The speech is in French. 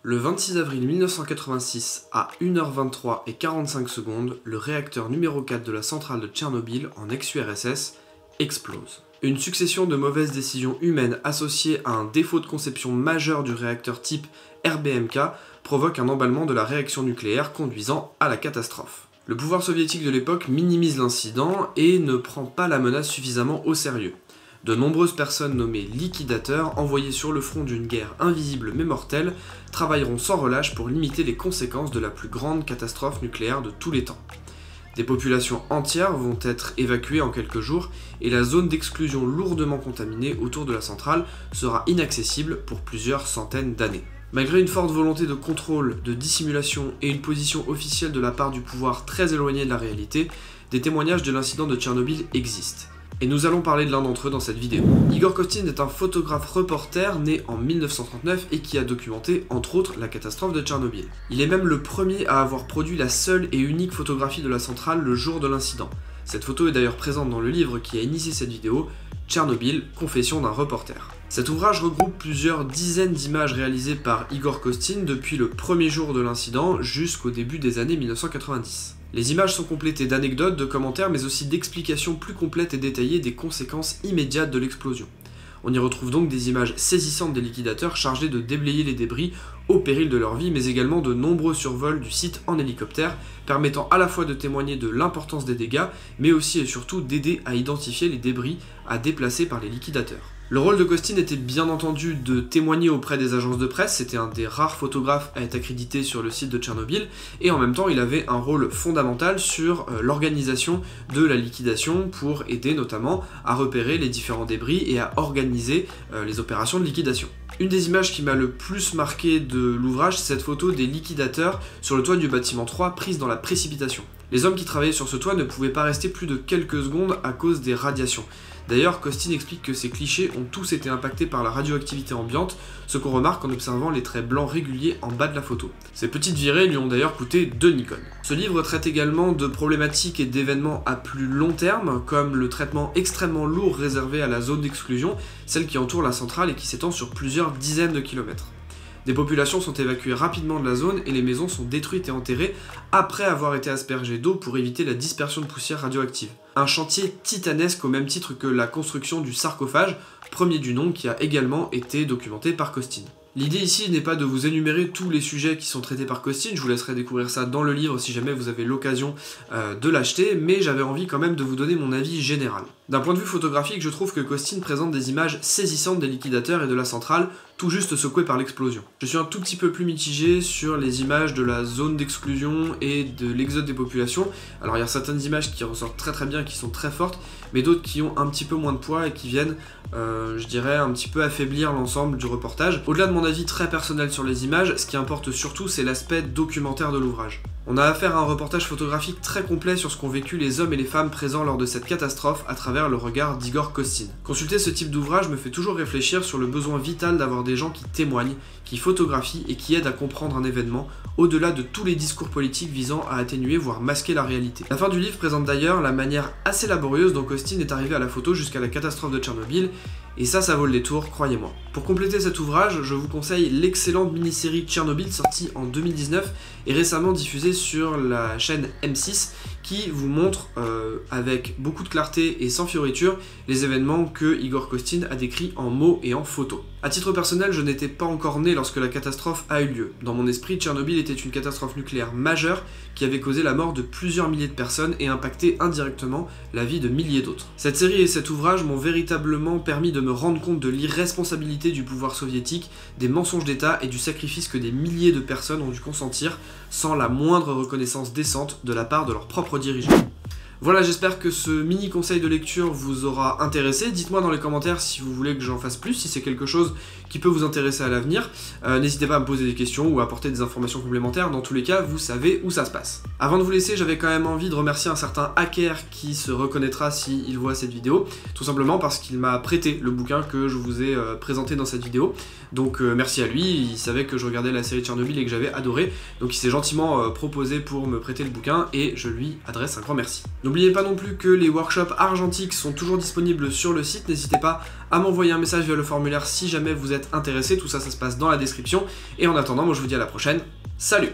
Le 26 avril 1986, à 1h23 et 45 secondes, le réacteur numéro 4 de la centrale de Tchernobyl, en ex-URSS, explose. Une succession de mauvaises décisions humaines associées à un défaut de conception majeur du réacteur type RBMK provoque un emballement de la réaction nucléaire conduisant à la catastrophe. Le pouvoir soviétique de l'époque minimise l'incident et ne prend pas la menace suffisamment au sérieux. De nombreuses personnes nommées liquidateurs, envoyées sur le front d'une guerre invisible mais mortelle, travailleront sans relâche pour limiter les conséquences de la plus grande catastrophe nucléaire de tous les temps. Des populations entières vont être évacuées en quelques jours et la zone d'exclusion lourdement contaminée autour de la centrale sera inaccessible pour plusieurs centaines d'années. Malgré une forte volonté de contrôle, de dissimulation et une position officielle de la part du pouvoir très éloignée de la réalité, des témoignages de l'incident de Tchernobyl existent. Et nous allons parler de l'un d'entre eux dans cette vidéo. Igor Kostin est un photographe-reporter né en 1939 et qui a documenté, entre autres, la catastrophe de Tchernobyl. Il est même le premier à avoir produit la seule et unique photographie de la centrale le jour de l'incident. Cette photo est d'ailleurs présente dans le livre qui a initié cette vidéo, Tchernobyl, Confession d'un reporter. Cet ouvrage regroupe plusieurs dizaines d'images réalisées par Igor Kostin depuis le premier jour de l'incident jusqu'au début des années 1990. Les images sont complétées d'anecdotes, de commentaires, mais aussi d'explications plus complètes et détaillées des conséquences immédiates de l'explosion. On y retrouve donc des images saisissantes des liquidateurs chargés de déblayer les débris au péril de leur vie, mais également de nombreux survols du site en hélicoptère, permettant à la fois de témoigner de l'importance des dégâts, mais aussi et surtout d'aider à identifier les débris à déplacer par les liquidateurs. Le rôle de Kostin était bien entendu de témoigner auprès des agences de presse, c'était un des rares photographes à être accrédité sur le site de Tchernobyl, et en même temps il avait un rôle fondamental sur l'organisation de la liquidation pour aider notamment à repérer les différents débris et à organiser les opérations de liquidation. Une des images qui m'a le plus marqué de l'ouvrage, c'est cette photo des liquidateurs sur le toit du bâtiment 3 prise dans la précipitation. Les hommes qui travaillaient sur ce toit ne pouvaient pas rester plus de quelques secondes à cause des radiations. D'ailleurs, Kostin explique que ces clichés ont tous été impactés par la radioactivité ambiante, ce qu'on remarque en observant les traits blancs réguliers en bas de la photo. Ces petites virées lui ont d'ailleurs coûté 2 Nikon. Ce livre traite également de problématiques et d'événements à plus long terme, comme le traitement extrêmement lourd réservé à la zone d'exclusion, celle qui entoure la centrale et qui s'étend sur plusieurs dizaines de kilomètres. Des populations sont évacuées rapidement de la zone et les maisons sont détruites et enterrées après avoir été aspergées d'eau pour éviter la dispersion de poussière radioactive. Un chantier titanesque au même titre que la construction du sarcophage, premier du nom, qui a également été documenté par Kostin. L'idée ici n'est pas de vous énumérer tous les sujets qui sont traités par Kostin, je vous laisserai découvrir ça dans le livre si jamais vous avez l'occasion de l'acheter, mais j'avais envie quand même de vous donner mon avis général. D'un point de vue photographique, je trouve que Kostin présente des images saisissantes des liquidateurs et de la centrale, tout juste secouées par l'explosion. Je suis un tout petit peu plus mitigé sur les images de la zone d'exclusion et de l'exode des populations. Alors il y a certaines images qui ressortent très bien, qui sont très fortes, mais d'autres qui ont un petit peu moins de poids et qui viennent, je dirais, un petit peu affaiblir l'ensemble du reportage. Au-delà de mon avis très personnel sur les images, ce qui importe surtout, c'est l'aspect documentaire de l'ouvrage. On a affaire à un reportage photographique très complet sur ce qu'ont vécu les hommes et les femmes présents lors de cette catastrophe à travers le regard d'Igor Kostin. Consulter ce type d'ouvrage me fait toujours réfléchir sur le besoin vital d'avoir des gens qui témoignent, qui photographient et qui aident à comprendre un événement, au-delà de tous les discours politiques visant à atténuer voire masquer la réalité. La fin du livre présente d'ailleurs la manière assez laborieuse dont Kostin est arrivé à la photo jusqu'à la catastrophe de Tchernobyl, et ça vaut le détour, croyez-moi. Pour compléter cet ouvrage, je vous conseille l'excellente mini-série Tchernobyl sortie en 2019 et récemment diffusée sur la chaîne M6 qui vous montre avec beaucoup de clarté et sans fioriture les événements que Igor Kostin a décrits en mots et en photos. À titre personnel, je n'étais pas encore né lorsque la catastrophe a eu lieu. Dans mon esprit, Tchernobyl était une catastrophe nucléaire majeure qui avait causé la mort de plusieurs milliers de personnes et impacté indirectement la vie de milliers d'autres. Cette série et cet ouvrage m'ont véritablement permis de me rendre compte de l'irresponsabilité du pouvoir soviétique, des mensonges d'État et du sacrifice que des milliers de personnes ont dû consentir sans la moindre reconnaissance décente de la part de leurs propres dirigeants. Voilà, j'espère que ce mini conseil de lecture vous aura intéressé. Dites-moi dans les commentaires si vous voulez que j'en fasse plus, si c'est quelque chose qui peut vous intéresser à l'avenir. N'hésitez pas à me poser des questions ou à apporter des informations complémentaires. Dans tous les cas, vous savez où ça se passe. Avant de vous laisser, j'avais quand même envie de remercier un certain hacker qui se reconnaîtra s'il voit cette vidéo. Tout simplement parce qu'il m'a prêté le bouquin que je vous ai présenté dans cette vidéo. Donc merci à lui, il savait que je regardais la série Tchernobyl et que j'avais adoré. Donc il s'est gentiment proposé pour me prêter le bouquin et je lui adresse un grand merci. N'oubliez pas non plus que les workshops argentiques sont toujours disponibles sur le site, n'hésitez pas à m'envoyer un message via le formulaire si jamais vous êtes intéressé, tout ça ça se passe dans la description, et en attendant moi je vous dis à la prochaine, salut!